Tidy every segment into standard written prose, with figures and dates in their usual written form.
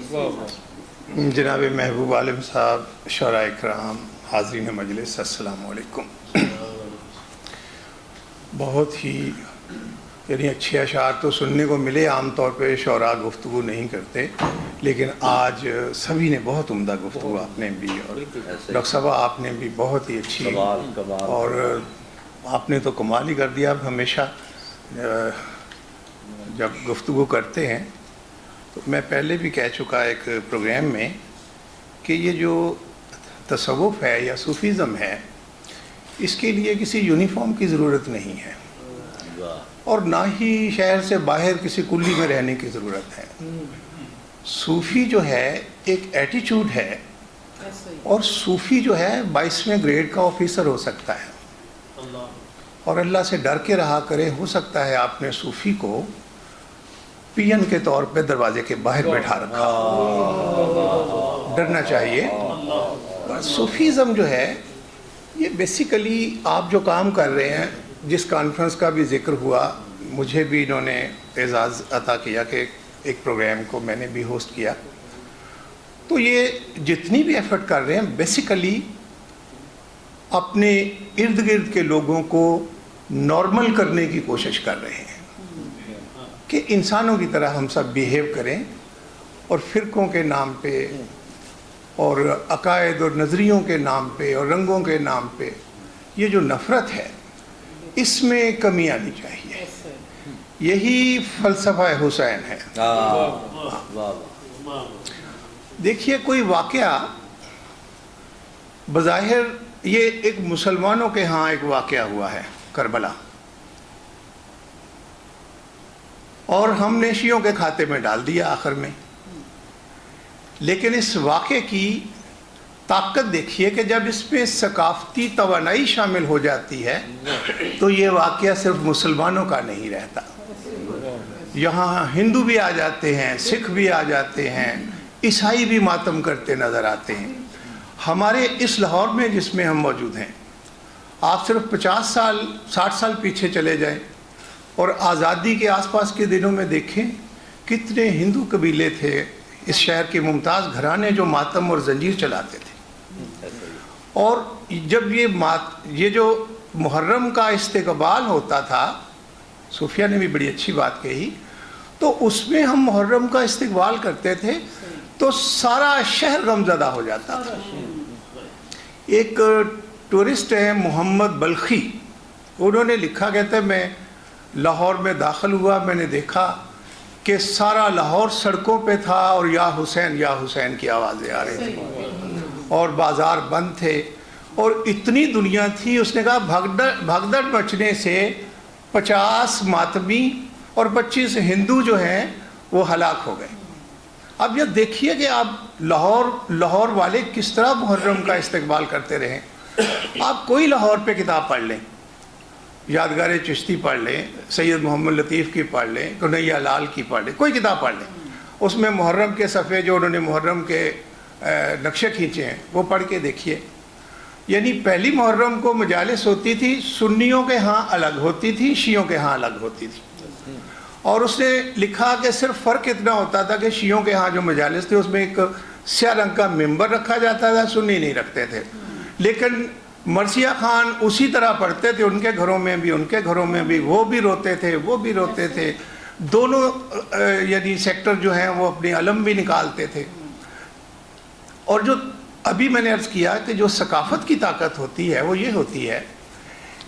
جناب محبوب عالم صاحب، شعراء اکرام، حاضرین مجلس، السلام علیکم۔ بہت ہی اچھے اشعار تو سننے کو ملے، عام طور پہ شعراء گفتگو نہیں کرتے، لیکن آج سبھی نے بہت عمدہ گفتگو، آپ نے بھی اور ڈاکٹر صاحب آپ نے بھی بہت ہی اچھی، اور آپ نے تو کمال ہی کر دیا۔ اب ہمیشہ جب گفتگو کرتے ہیں تو میں پہلے بھی کہہ چکا ایک پروگرام میں کہ یہ جو تصوف ہے یا صوفیزم ہے، اس کے لیے کسی یونیفارم کی ضرورت نہیں ہے، اور نہ ہی شہر سے باہر کسی کلی میں رہنے کی ضرورت ہے۔ صوفی جو ہے ایک ایٹیچیوڈ ہے، اور صوفی جو ہے 22ویں گریڈ کا آفیسر ہو سکتا ہے، اور اللہ سے ڈر کے رہا کرے۔ ہو سکتا ہے آپ نے صوفی کو پی این کے طور پہ دروازے کے باہر بیٹھا رکھا، ڈرنا چاہیے۔ صوفیزم جو ہے یہ بیسیکلی آپ جو کام کر رہے ہیں، جس کانفرنس کا بھی ذکر ہوا، مجھے بھی انہوں نے اعزاز عطا کیا کہ ایک پروگرام کو میں نے بھی ہوسٹ کیا، تو یہ جتنی بھی ایفرٹ کر رہے ہیں بیسیکلی اپنے ارد گرد کے لوگوں کو نارمل کرنے کی کوشش کر رہے ہیں کہ انسانوں کی طرح ہم سب بیہیو کریں، اور فرقوں کے نام پہ اور عقائد اور نظریوں کے نام پہ اور رنگوں کے نام پہ یہ جو نفرت ہے، اس میں کمی آنی چاہیے۔ یہی فلسفہ حسین ہے۔ دیکھیے، کوئی واقعہ بظاہر یہ ایک مسلمانوں کے ہاں ایک واقعہ ہوا ہے، کربلا، اور ہم نے شیعوں کے کھاتے میں ڈال دیا آخر میں، لیکن اس واقعے کی طاقت دیکھیے کہ جب اس میں ثقافتی توانائی شامل ہو جاتی ہے تو یہ واقعہ صرف مسلمانوں کا نہیں رہتا، یہاں ہندو بھی آ جاتے ہیں، سکھ بھی آ جاتے ہیں، عیسائی بھی ماتم کرتے نظر آتے ہیں۔ ہمارے اس لاہور میں جس میں ہم موجود ہیں، آپ صرف 50 سال 60 سال پیچھے چلے جائیں اور آزادی کے آس پاس کے دنوں میں دیکھیں کتنے ہندو قبیلے تھے اس شہر کے ممتاز گھرانے جو ماتم اور زنجیر چلاتے تھے، اور جب یہ جو محرم کا استقبال ہوتا تھا، صوفیہ نے بھی بڑی اچھی بات کہی، تو اس میں ہم محرم کا استقبال کرتے تھے تو سارا شہر غمزدہ ہو جاتا تھا۔ ایک ٹورسٹ ہیں محمد بلخی، انہوں نے لکھا، کہتے ہیں میں لاہور میں داخل ہوا، میں نے دیکھا کہ سارا لاہور سڑکوں پہ تھا اور یا حسین کی آوازیں آ رہی تھیں، اور بازار بند تھے، اور اتنی دنیا تھی۔ اس نے کہا بھگدڑ مچنے سے 50 ماتمی اور 25 ہندو جو ہیں وہ ہلاک ہو گئے۔ اب یہ دیکھیے کہ آپ لاہور والے کس طرح محرم کا استقبال کرتے رہے۔ آپ کوئی لاہور پہ کتاب پڑھ لیں، یادگار چشتی پڑھ لیں، سید محمد لطیف کی پڑھ لیں، کنیا لال کی پڑھ لیں، کوئی کتاب پڑھ لیں، اس میں محرم کے صفحے جو انہوں نے محرم کے نقشے کھینچے ہیں وہ پڑھ کے دیکھیے۔ یعنی پہلی محرم کو مجالس ہوتی تھی، سنیوں کے ہاں الگ ہوتی تھی، شیعوں کے ہاں الگ ہوتی تھی، اور اس نے لکھا کہ صرف فرق اتنا ہوتا تھا کہ شیعوں کے ہاں جو مجالس تھے اس میں ایک سیاہ رنگ کا ممبر رکھا جاتا تھا، سنی نہیں رکھتے تھے، لیکن مرثیہ خان اسی طرح پڑھتے تھے، ان کے گھروں میں بھی وہ بھی روتے تھے، دونوں یعنی سیکٹر جو ہیں وہ اپنی علم بھی نکالتے تھے۔ اور جو ابھی میں نے عرض کیا کہ جو ثقافت کی طاقت ہوتی ہے وہ یہ ہوتی ہے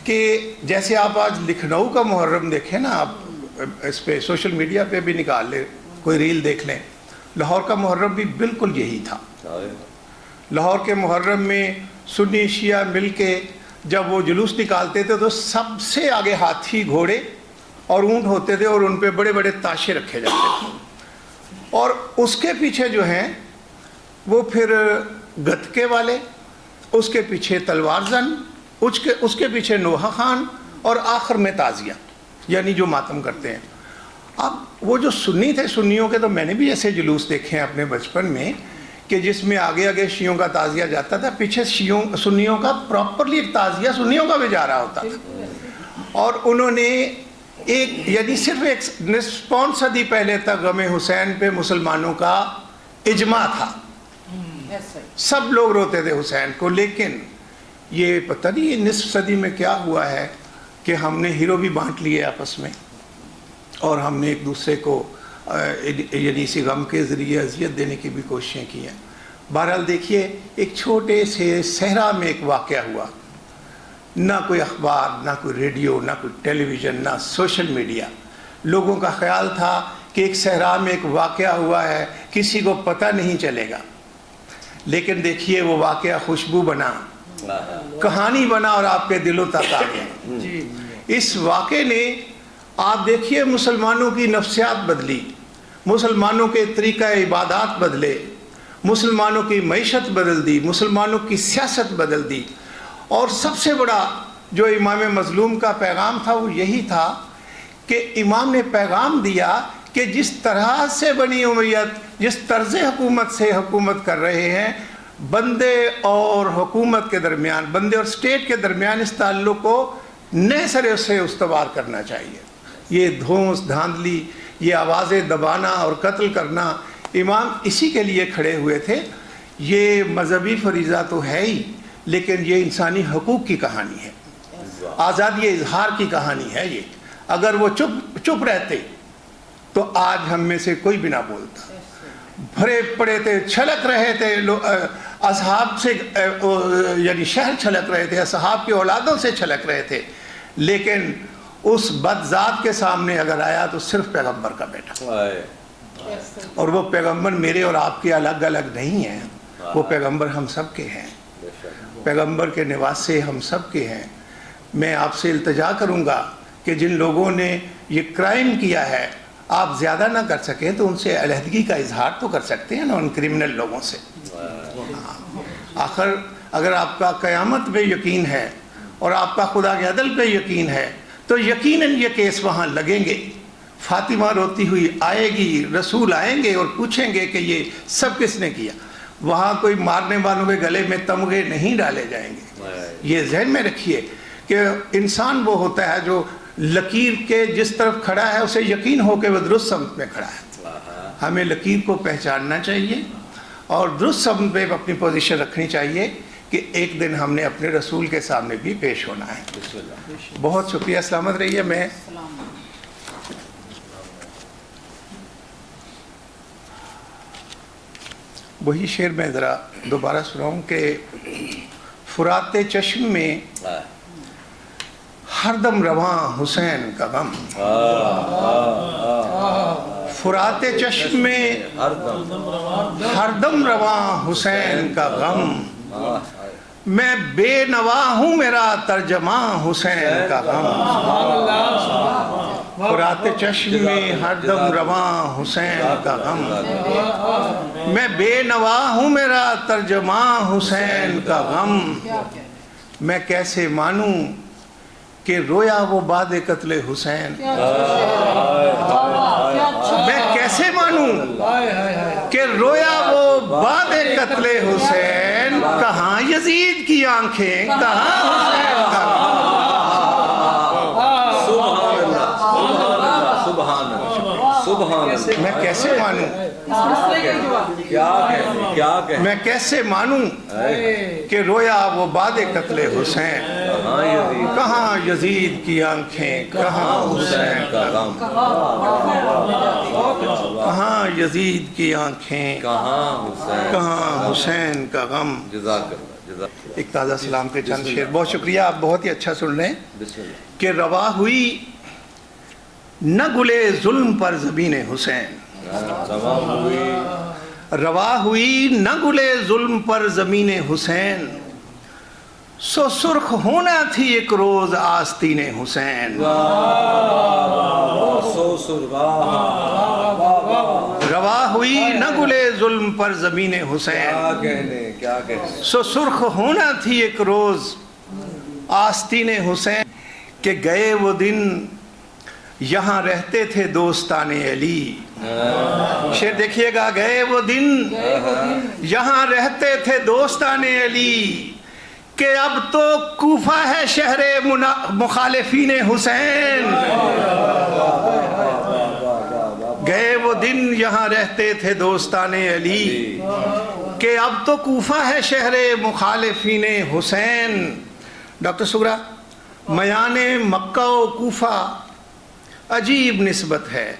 کہ جیسے آپ آج لکھنؤ کا محرم دیکھیں نا، آپ اس پہ سوشل میڈیا پہ بھی نکال لیں، کوئی ریل دیکھ لیں، لاہور کا محرم بھی بالکل یہی تھا۔ لاہور کے محرم میں سنی شیعہ مل کے جب وہ جلوس نکالتے تھے تو سب سے آگے ہاتھی، گھوڑے اور اونٹ ہوتے تھے، اور ان پہ بڑے بڑے تاشے رکھے جاتے تھے، اور اس کے پیچھے جو ہیں وہ پھر گتکے والے، اس کے پیچھے تلوار زن، اس کے پیچھے نوحہ خان، اور آخر میں تازیہ، یعنی جو ماتم کرتے ہیں۔ اب وہ جو سنی تھے، سنیوں کے تو میں نے بھی ایسے جلوس دیکھے ہیں اپنے بچپن میں کہ جس میں آگے شیعوں کا تعزیہ جاتا تھا، پیچھے سنیوں کا پراپرلی ایک تعزیہ سنیوں کا بھی جا رہا ہوتا تھا، اور انہوں نے ایک یعنی صرف ایک نصف پون صدی پہلے تک غم حسین پہ مسلمانوں کا اجماع تھا، سب لوگ روتے تھے حسین کو. لیکن یہ پتہ نہیں یہ نصف صدی میں کیا ہوا ہے کہ ہم نے ہیرو بھی بانٹ لیے آپس میں، اور ہم نے ایک دوسرے کو یعنی اسی غم کے ذریعے اذیت دینے کی بھی کوششیں کی ہیں. بہرحال دیکھیے، ایک چھوٹے سے صحرا میں ایک واقعہ ہوا، نہ کوئی اخبار، نہ کوئی ریڈیو، نہ کوئی ٹیلی ویژن، نہ سوشل میڈیا. لوگوں کا خیال تھا کہ ایک صحرا میں ایک واقعہ ہوا ہے، کسی کو پتہ نہیں چلے گا. لیکن دیکھیے وہ واقعہ خوشبو بنا، کہانی بنا، اور آپ کے دلوں تک آ گیا. اس واقعے نے آپ دیکھیے مسلمانوں کی نفسیات بدلی، مسلمانوں کے طریقہ عبادات بدلے، مسلمانوں کی معیشت بدل دی، مسلمانوں کی سیاست بدل دی. اور سب سے بڑا جو امام مظلوم کا پیغام تھا وہ یہی تھا کہ امام نے پیغام دیا کہ جس طرح سے بنی امیت جس طرز حکومت سے حکومت کر رہے ہیں، بندے اور حکومت کے درمیان، بندے اور اسٹیٹ کے درمیان اس تعلق کو نئے سرے سے استوار کرنا چاہیے. یہ دھونس دھاندلی، یہ آوازیں دبانا اور قتل کرنا، امام اسی کے لیے کھڑے ہوئے تھے. یہ مذہبی فریضہ تو ہے ہی، لیکن یہ انسانی حقوق کی کہانی ہے، آزادی اظہار کی کہانی ہے. یہ اگر وہ چپ رہتے تو آج ہم میں سے کوئی بھی نہ بولتا. بھرے پڑے تھے، چھلک رہے تھے اصحاب سے، یعنی شہر چھلک رہے تھے، اصحاب کی اولادوں سے چھلک رہے تھے. لیکن اس بد ذات کے سامنے اگر آیا تو صرف پیغمبر کا بیٹا، اور وہ پیغمبر میرے اور آپ کے الگ الگ نہیں ہیں، وہ پیغمبر ہم سب کے ہیں، پیغمبر کے نواسے ہم سب کے ہیں. میں آپ سے التجا کروں گا کہ جن لوگوں نے یہ کرائم کیا ہے، آپ زیادہ نہ کر سکیں تو ان سے علیحدگی کا اظہار تو کر سکتے ہیں نا، ان کرمنل لوگوں سے. آخر اگر آپ کا قیامت پہ یقین ہے اور آپ کا خدا کے عدل پہ یقین ہے تو یقیناً یہ کیس وہاں لگیں گے. فاطمہ روتی ہوئی آئے گی، رسول آئیں گے اور پوچھیں گے کہ یہ سب کس نے کیا. وہاں کوئی مارنے والوں کے گلے میں تمغے نہیں ڈالے جائیں گے. یہ ذہن میں رکھیے کہ انسان وہ ہوتا ہے جو لکیر کے جس طرف کھڑا ہے اسے یقین ہو کہ وہ درست سمت میں کھڑا ہے. ہمیں لکیر کو پہچاننا چاہیے اور درست سمت پہ اپنی پوزیشن رکھنی چاہیے کہ ایک دن ہم نے اپنے رسول کے سامنے بھی پیش ہونا ہے. بہت شکریہ، سلامت رہیے. میں وہی شعر میں ذرا دوبارہ سناؤں کہ فرات چشم میں ہر دم رواں حسین کا غم، فرات چشم میں ہر دم رواں حسین کا غم، میں بے نوا ہوں میرا ترجمہ حسین کا غم. فرات چشم میں ہر دم رواں حسین کا غم، میں بے نوا ہوں میرا ترجمہ حسین کا غم. میں کیسے مانوں کہ رویا وہ بعد قتل حسین، میں کیسے مانوں کہ رویا وہ بعد قتل حسین، کہاں یزید کی آنکھیں، کہاں حسین کا غم. میں کیسے مانوں، میں کیسے مانوں کہ رویا وہ بعد قتل حسین، کہاں یزید کی آنکھیں، کہاں حسین کا غم. کہاں یزید کی آنکھیں، کہاں حسین کا غم. ایک تازہ سلام کے چند شعر. بہت شکریہ، آپ بہت ہی اچھا سن رہے ہیں. کہ روا ہوئی نہ گلے ظلم پر زمین حسین، روا ہوئی نہ گلے ظلم پر زمین حسین، سو سرخ ہونا تھی ایک روز آستین حسین. روا ہوئی نہ گلے ظلم پر زمین حسین، سو سرخ ہونا تھی ایک روز آستین حسین. کہ گئے وہ دن یہاں رہتے تھے دوستان علی. شعر دیکھیے گا. گئے وہ دن یہاں رہتے تھے دوستان علی، کہ اب تو کوفہ ہے شہر مخالفین حسین. گئے وہ دن یہاں رہتے تھے دوستان علی کہ اب تو کوفہ ہے شہر مخالفین حسین. ڈاکٹر سغرا، میان مکہ و کوفہ عجیب نسبت ہے.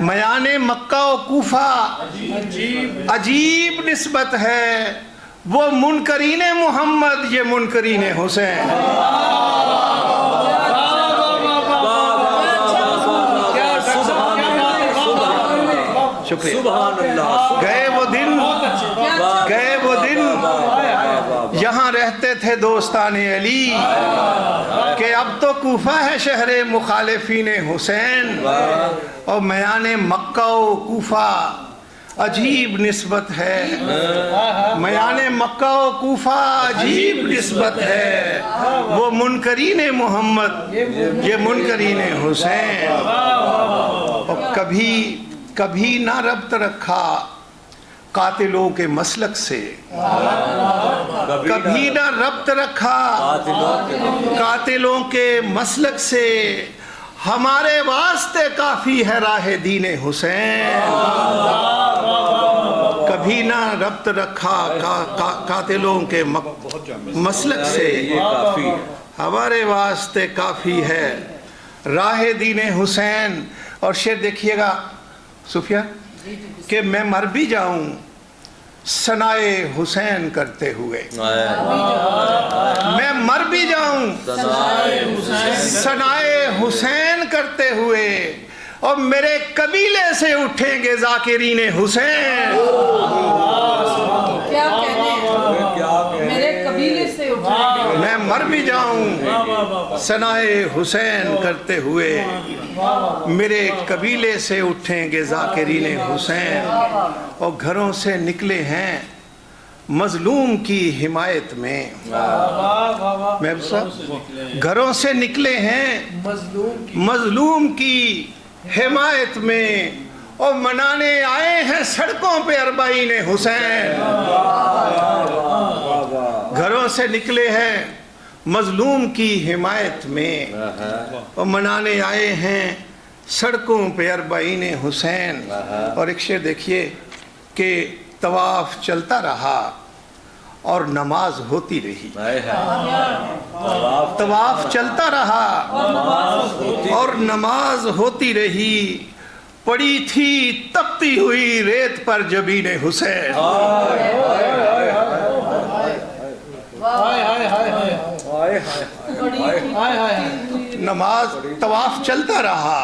میان مکہ و کوفہ عجیب نسبت ہے. وہ منکرین محمد، یہ منکرین حسین. شکریہ. گئے وہ دن یہاں رہتے تھے دوستان علی کہ اب تو کوفہ ہے شہر مخالفین حسین. اور میان مکہ و کوفہ عجیب نسبت ہے. میان مکہ و کوفہ عجیب نسبت ہے. وہ منکرین محمد، یہ منکرین حسین. اور کبھی نہ ربط رکھا قاتلوں کے مسلک سے، کبھی نہ ربط رکھا قاتلوں کے مسلک سے. ہمارے واسطے کافی ہے راہ دین حسین. کبھی نہ ربط رکھا قاتلوں کے مسلک سے، ہمارے واسطے کافی ہے راہ دین حسین. اور شعر دیکھیے گا صوفیہ کہ میں مر بھی جاؤں ثنائے حسین کرتے ہوئے. میں مر بھی جاؤں ثنائے حسین کرتے ہوئے. اور میرے قبیلے سے اٹھیں گے ذاکرین حسین. میں مر بھی جاؤں ثنائے حسین کرتے ہوئے. میرے قبیلے سے اٹھیں گے ذاکرین حسین. اور گھروں سے نکلے ہیں مظلوم کی حمایت میں. گھروں سے نکلے ہیں مظلوم کی حمایت میں. اور منانے آئے ہیں سڑکوں پہ اربعین حسین. گھروں سے نکلے ہیں مظلوم کی حمایت میں. اور منانے آئے ہیں سڑکوں پہ اربعین حسین. اور ایک شعر دیکھیے کہ طواف چلتا رہا اور نماز ہوتی رہی. طواف چلتا رہا اور نماز ہوتی رہی. پڑی تھی تپتی ہوئی ریت پر جبین حسین. نماز طواف چلتا رہا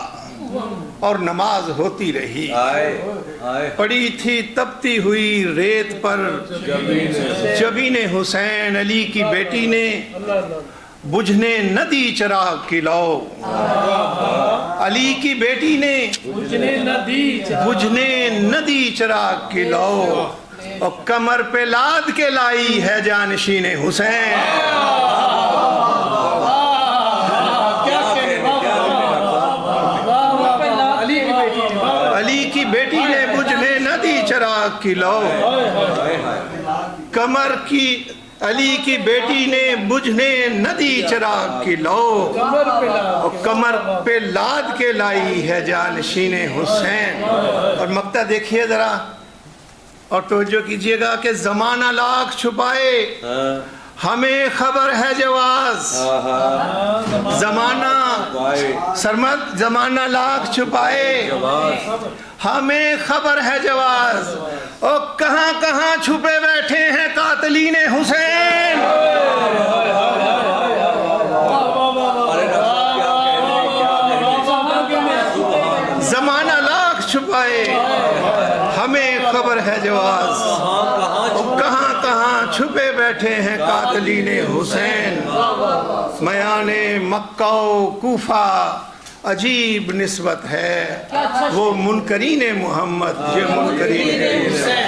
اور نماز ہوتی رہی. پڑی تھی تپتی ہوئی ریت پر جبین حسین. علی کی بیٹی نے بجھنے نہ دی چراغ کی لو. علی کی بیٹی نے بجھنے نہ دی چراغ کی لو. اور کمر پہ لاد کے لائی ہے جانشین حسین. علی کی بیٹی نے بجھنے نہ دی چراغ کی لو. علی کی بیٹی نے بجھنے نہ دی چراغ کی لو. اور کمر پہ لاد کے لائی ہے جانشین حسین. اور مقطع دیکھیے ذرا اور توجہ کیجئے گا کہ زمانہ لاکھ چھپائے ہمیں خبر ہے جواز. زمانہ سرمد زمانہ لاکھ چھپائے ہمیں خبر ہے جواز. اور کہاں کہاں چھپے بیٹھے ہیں قاتلین حسین. زمانہ لاکھ چھپائے ہمیں خبر ہے جواز. کہاں کہاں چھپے بیٹھے ہیں قاتلین حسین. میان مکہ و کوفہ عجیب نسبت ہے. وہ منکرین محمد، یہ منکرین حسین.